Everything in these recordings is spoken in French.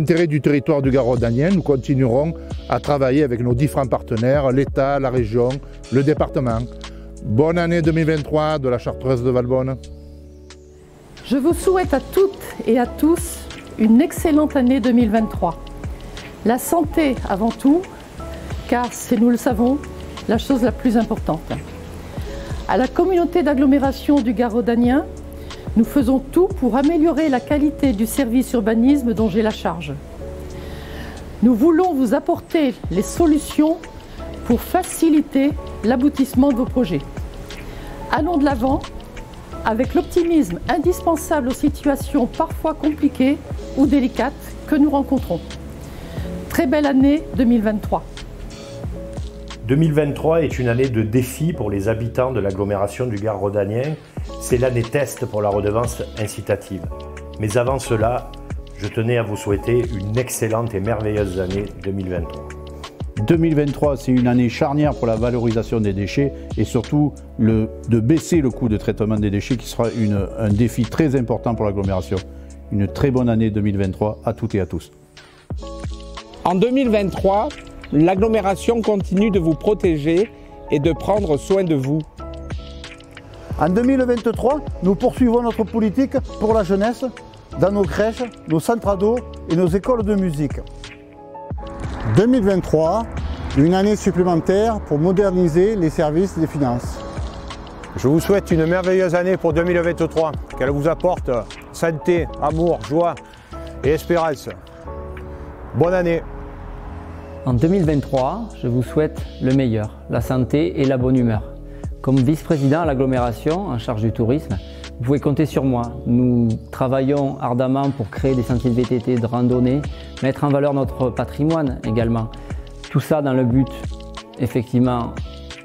l'intérêt du territoire du Gard-Rhodanien, nous continuerons à travailler avec nos différents partenaires, l'État, la région, le département. Bonne année 2023 de la Chartreuse de Valbonne. Je vous souhaite à toutes et à tous une excellente année 2023. La santé avant tout, car c'est, nous le savons, la chose la plus importante. À la communauté d'agglomération du Gard-Rhodanien, nous faisons tout pour améliorer la qualité du service urbanisme dont j'ai la charge. Nous voulons vous apporter les solutions pour faciliter l'aboutissement de vos projets. Allons de l'avant avec l'optimisme indispensable aux situations parfois compliquées ou délicates que nous rencontrons. Très belle année 2023. 2023 est une année de défi pour les habitants de l'agglomération du Gard-Rhodanien. C'est l'année test pour la redevance incitative. Mais avant cela, je tenais à vous souhaiter une excellente et merveilleuse année 2023. 2023, c'est une année charnière pour la valorisation des déchets et surtout de baisser le coût de traitement des déchets qui sera un défi très important pour l'agglomération. Une très bonne année 2023 à toutes et à tous. En 2023, l'agglomération continue de vous protéger et de prendre soin de vous. En 2023, nous poursuivons notre politique pour la jeunesse dans nos crèches, nos centres ados et nos écoles de musique. 2023, une année supplémentaire pour moderniser les services des finances. Je vous souhaite une merveilleuse année pour 2023, qu'elle vous apporte santé, amour, joie et espérance. Bonne année. En 2023, je vous souhaite le meilleur, la santé et la bonne humeur. Comme vice-président à l'agglomération en charge du tourisme, vous pouvez compter sur moi. Nous travaillons ardemment pour créer des sentiers de VTT, de randonnée, mettre en valeur notre patrimoine également. Tout ça dans le but, effectivement,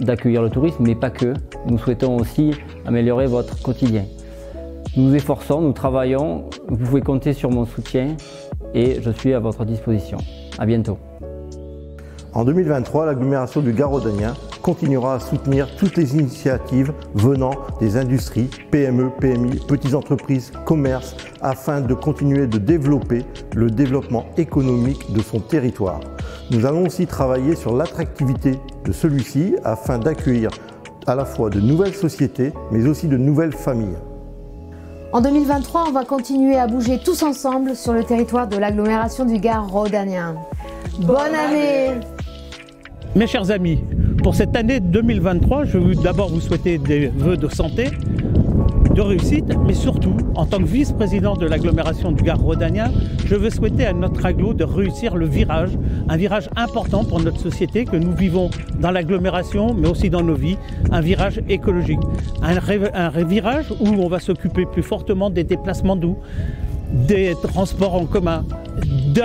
d'accueillir le tourisme, mais pas que. Nous souhaitons aussi améliorer votre quotidien. Nous nous efforçons, nous travaillons. Vous pouvez compter sur mon soutien et je suis à votre disposition. À bientôt. En 2023, l'agglomération du Gard-Rhodanien continuera à soutenir toutes les initiatives venant des industries, PME, PMI, petites entreprises, commerces, afin de continuer de développer le développement économique de son territoire. Nous allons aussi travailler sur l'attractivité de celui-ci afin d'accueillir à la fois de nouvelles sociétés, mais aussi de nouvelles familles. En 2023, on va continuer à bouger tous ensemble sur le territoire de l'agglomération du Gard-Rhodanien. Bonne année! Mes chers amis, pour cette année 2023, je veux d'abord vous souhaiter des vœux de santé, de réussite, mais surtout, en tant que vice-président de l'agglomération du Gard-Rhodanien, je veux souhaiter à notre agglo de réussir le virage, un virage important pour notre société que nous vivons dans l'agglomération, mais aussi dans nos vies, un virage écologique, un virage où on va s'occuper plus fortement des déplacements doux, des transports en commun, de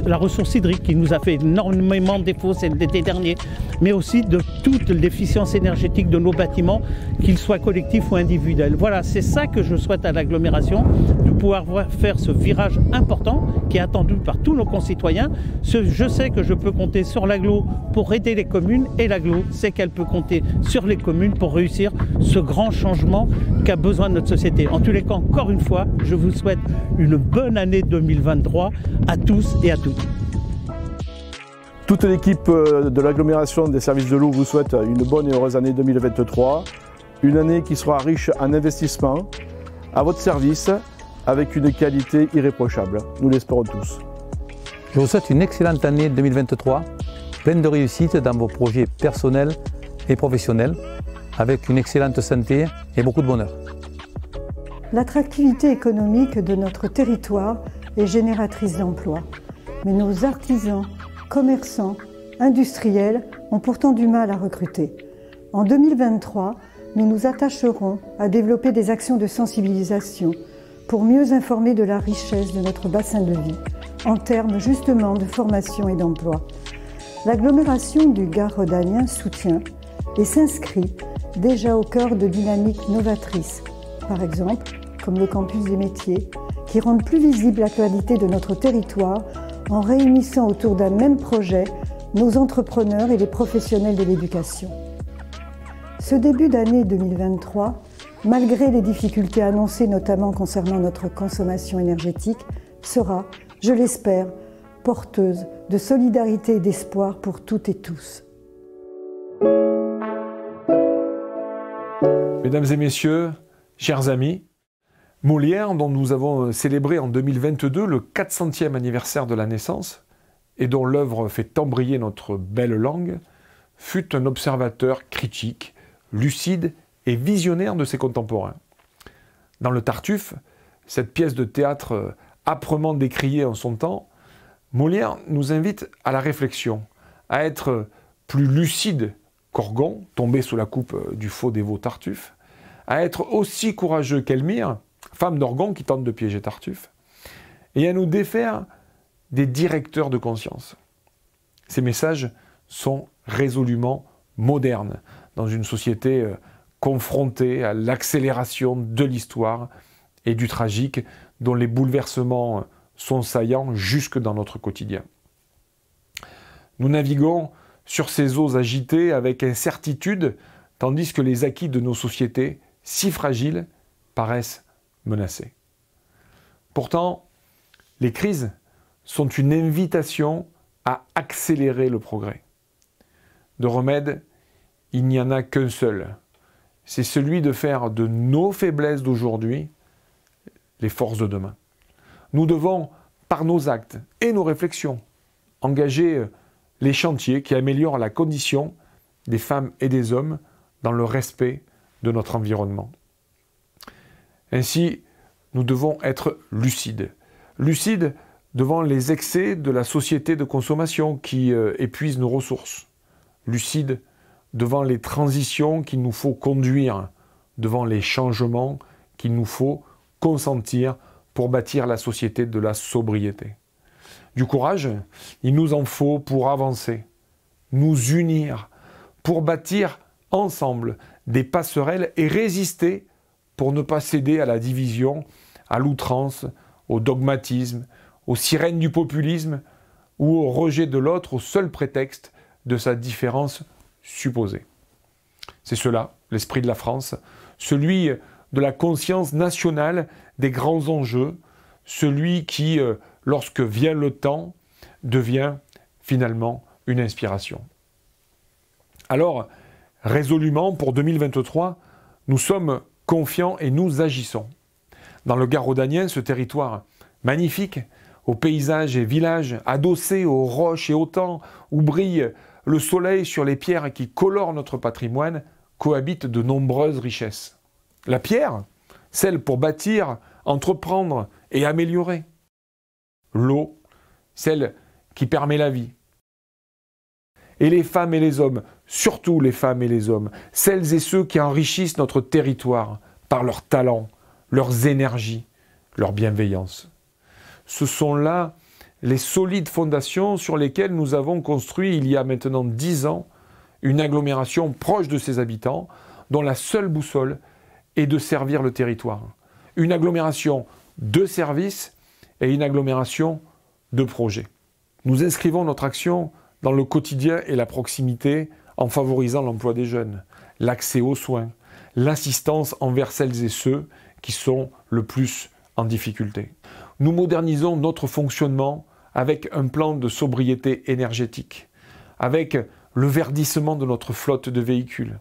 la ressource hydrique qui nous a fait énormément de défauts l'été dernier, mais aussi de toute l'efficience énergétique de nos bâtiments, qu'ils soient collectifs ou individuels. Voilà, c'est ça que je souhaite à l'agglomération, de pouvoir faire ce virage important qui est attendu par tous nos concitoyens. Je sais que je peux compter sur l'agglo pour aider les communes et l'agglo sait qu'elle peut compter sur les communes pour réussir ce grand changement qu'a besoin de notre société. En tous les cas, encore une fois, je vous souhaite une bonne année 2023 à tous et à toutes. Toute l'équipe de l'agglomération des services de l'eau vous souhaite une bonne et heureuse année 2023. Une année qui sera riche en investissements, à votre service, avec une qualité irréprochable. Nous l'espérons tous. Je vous souhaite une excellente année 2023, pleine de réussite dans vos projets personnels et professionnels, avec une excellente santé et beaucoup de bonheur. L'attractivité économique de notre territoire est génératrice d'emplois. Mais nos artisans, commerçants, industriels ont pourtant du mal à recruter. En 2023, nous nous attacherons à développer des actions de sensibilisation pour mieux informer de la richesse de notre bassin de vie, en termes justement de formation et d'emploi. L'agglomération du Gard-Rhodanien soutient et s'inscrit déjà au cœur de dynamiques novatrices, par exemple comme le campus des métiers, qui rendent plus visible la qualité de notre territoire en réunissant autour d'un même projet nos entrepreneurs et les professionnels de l'éducation. Ce début d'année 2023, malgré les difficultés annoncées notamment concernant notre consommation énergétique, sera, je l'espère, porteuse de solidarité et d'espoir pour toutes et tous. Mesdames et messieurs, chers amis, Molière, dont nous avons célébré en 2022 le 400e anniversaire de la naissance, et dont l'œuvre fait tant briller notre belle langue, fut un observateur critique, lucide et visionnaire de ses contemporains. Dans le Tartuffe, cette pièce de théâtre âprement décriée en son temps, Molière nous invite à la réflexion, à être plus lucide qu'Orgon, tombé sous la coupe du faux dévot Tartuffe, à être aussi courageux qu'Elmire, femme d'Orgon qui tente de piéger Tartuffe, et à nous défaire des directeurs de conscience. Ces messages sont résolument modernes dans une société confrontée à l'accélération de l'histoire et du tragique dont les bouleversements sont saillants jusque dans notre quotidien. Nous naviguons sur ces eaux agitées avec incertitude, tandis que les acquis de nos sociétés, si fragiles, paraissent menacés. Pourtant, les crises sont une invitation à accélérer le progrès. De remède, il n'y en a qu'un seul. C'est celui de faire de nos faiblesses d'aujourd'hui les forces de demain. Nous devons, par nos actes et nos réflexions, engager les chantiers qui améliorent la condition des femmes et des hommes dans le respect de notre environnement. Ainsi, nous devons être lucides. Lucides devant les excès de la société de consommation qui épuise nos ressources. Lucides devant les transitions qu'il nous faut conduire, devant les changements qu'il nous faut consentir pour bâtir la société de la sobriété. Du courage, il nous en faut pour avancer, nous unir, pour bâtir ensemble des passerelles et résister pour ne pas céder à la division, à l'outrance, au dogmatisme, aux sirènes du populisme ou au rejet de l'autre au seul prétexte de sa différence supposée. C'est cela, l'esprit de la France, celui de la conscience nationale des grands enjeux, celui qui, lorsque vient le temps, devient finalement une inspiration. Alors, résolument, pour 2023, nous sommes confiants et nous agissons. Dans le Gard rhodanien, ce territoire magnifique, aux paysages et villages adossés aux roches et aux temps, où brille le soleil sur les pierres qui colorent notre patrimoine, cohabitent de nombreuses richesses. La pierre, celle pour bâtir, entreprendre et améliorer. L'eau, celle qui permet la vie. Et les femmes et les hommes, surtout les femmes et les hommes, celles et ceux qui enrichissent notre territoire par leur talent, leurs énergies, leur bienveillance. Ce sont là les solides fondations sur lesquelles nous avons construit il y a maintenant 10 ans une agglomération proche de ses habitants dont la seule boussole est de servir le territoire. Une agglomération de services et une agglomération de projets. Nous inscrivons notre action dans le quotidien et la proximité en favorisant l'emploi des jeunes, l'accès aux soins, l'assistance envers celles et ceux qui sont le plus en difficulté. Nous modernisons notre fonctionnement avec un plan de sobriété énergétique, avec le verdissement de notre flotte de véhicules,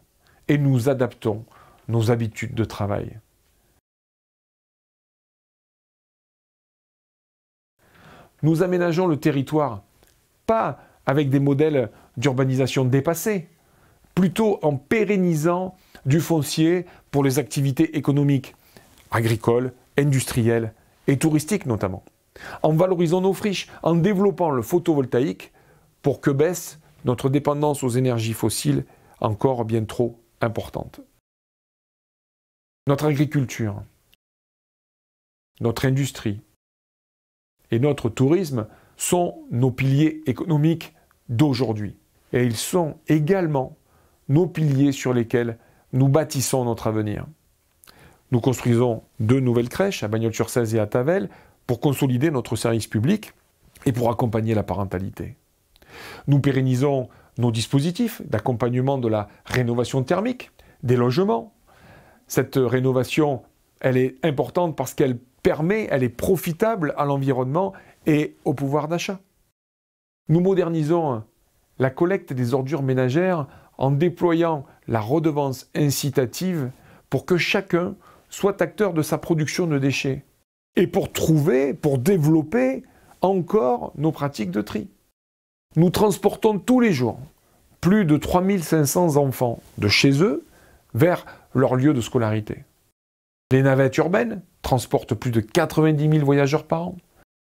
et nous adaptons nos habitudes de travail. Nous aménageons le territoire, pas avec des modèles d'urbanisation dépassés, plutôt en pérennisant du foncier pour les activités économiques, agricoles, industrielles et touristiques notamment, en valorisant nos friches, en développant le photovoltaïque pour que baisse notre dépendance aux énergies fossiles encore bien trop importante. Notre agriculture, notre industrie et notre tourisme sont nos piliers économiques d'aujourd'hui. Et ils sont également nos piliers sur lesquels nous bâtissons notre avenir. Nous construisons 2 nouvelles crèches à Bagnols-sur-Cèze et à Tavel pour consolider notre service public et pour accompagner la parentalité. Nous pérennisons nos dispositifs d'accompagnement de la rénovation thermique, des logements. Cette rénovation, elle est importante parce qu'elle permet, elle est profitable à l'environnement et au pouvoir d'achat. Nous modernisons la collecte des ordures ménagères en déployant la redevance incitative pour que chacun soit acteur de sa production de déchets et pour développer encore nos pratiques de tri. Nous transportons tous les jours plus de 3500 enfants de chez eux vers leur lieu de scolarité. Les navettes urbaines transportent plus de 90 000 voyageurs par an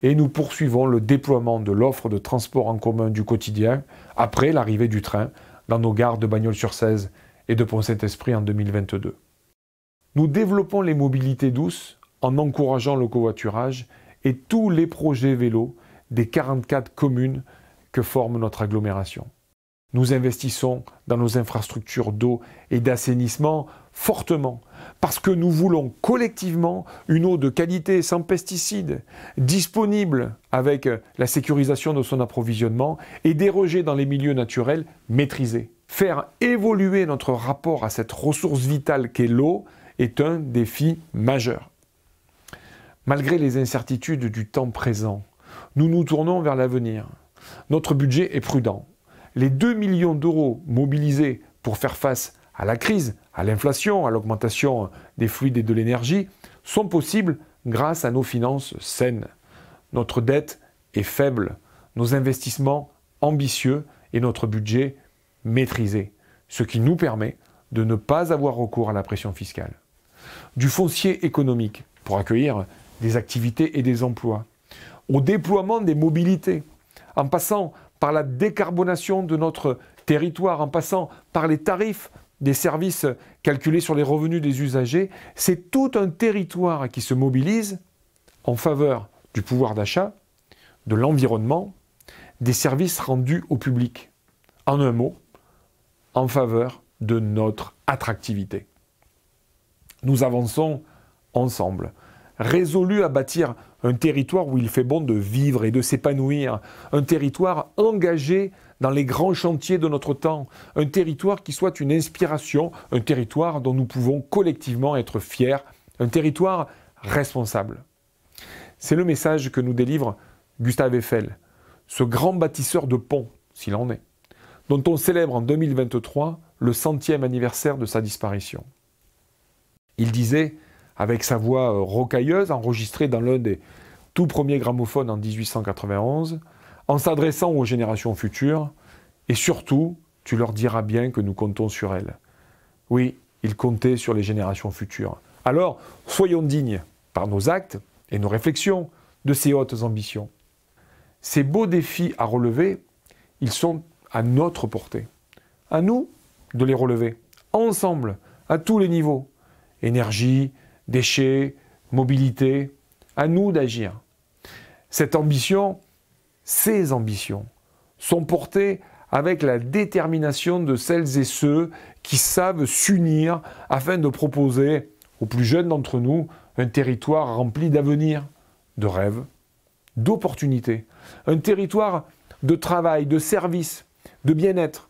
et nous poursuivons le déploiement de l'offre de transport en commun du quotidien après l'arrivée du train dans nos gares de Bagnols-sur-Cèze et de Pont-Saint-Esprit en 2022. Nous développons les mobilités douces en encourageant le covoiturage et tous les projets vélos des 44 communes que forme notre agglomération. Nous investissons dans nos infrastructures d'eau et d'assainissement fortement parce que nous voulons collectivement une eau de qualité sans pesticides, disponible avec la sécurisation de son approvisionnement et dérogée dans les milieux naturels maîtrisés. Faire évoluer notre rapport à cette ressource vitale qu'est l'eau est un défi majeur. Malgré les incertitudes du temps présent, nous nous tournons vers l'avenir. Notre budget est prudent. Les 2 millions d'euros mobilisés pour faire face à la crise, à l'inflation, à l'augmentation des fluides et de l'énergie, sont possibles grâce à nos finances saines. Notre dette est faible, nos investissements ambitieux et notre budget maîtrisé, ce qui nous permet de ne pas avoir recours à la pression fiscale. Du foncier économique pour accueillir des activités et des emplois, au déploiement des mobilités, en passant par la décarbonation de notre territoire, en passant par les tarifs des services calculés sur les revenus des usagers, c'est tout un territoire qui se mobilise en faveur du pouvoir d'achat, de l'environnement, des services rendus au public. En un mot, en faveur de notre attractivité. Nous avançons ensemble, résolus à bâtir un territoire où il fait bon de vivre et de s'épanouir, un territoire engagé dans les grands chantiers de notre temps, un territoire qui soit une inspiration, un territoire dont nous pouvons collectivement être fiers, un territoire responsable. C'est le message que nous délivre Gustave Eiffel, ce grand bâtisseur de ponts, s'il en est, dont on célèbre en 2023 le 100e anniversaire de sa disparition. Il disait, avec sa voix rocailleuse, enregistrée dans l'un des tout premiers gramophones en 1891, en s'adressant aux générations futures, et surtout, tu leur diras bien que nous comptons sur elles. Oui, il comptait sur les générations futures. Alors, soyons dignes, par nos actes et nos réflexions, de ces hautes ambitions. Ces beaux défis à relever, ils sont à notre portée. À nous de les relever, ensemble, à tous les niveaux. Énergie, déchets, mobilité, à nous d'agir. Cette ambition, ces ambitions, sont portées avec la détermination de celles et ceux qui savent s'unir afin de proposer aux plus jeunes d'entre nous un territoire rempli d'avenir, de rêves, d'opportunités, un territoire de travail, de service, de bien-être,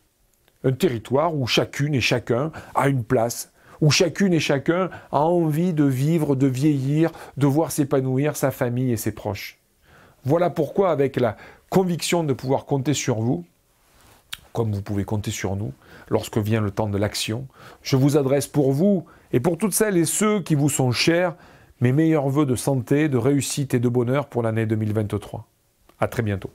un territoire où chacune et chacun a une place, où chacune et chacun a envie de vivre, de vieillir, de voir s'épanouir sa famille et ses proches. Voilà pourquoi, avec la conviction de pouvoir compter sur vous, comme vous pouvez compter sur nous, lorsque vient le temps de l'action, je vous adresse pour vous et pour toutes celles et ceux qui vous sont chers, mes meilleurs vœux de santé, de réussite et de bonheur pour l'année 2023. À très bientôt.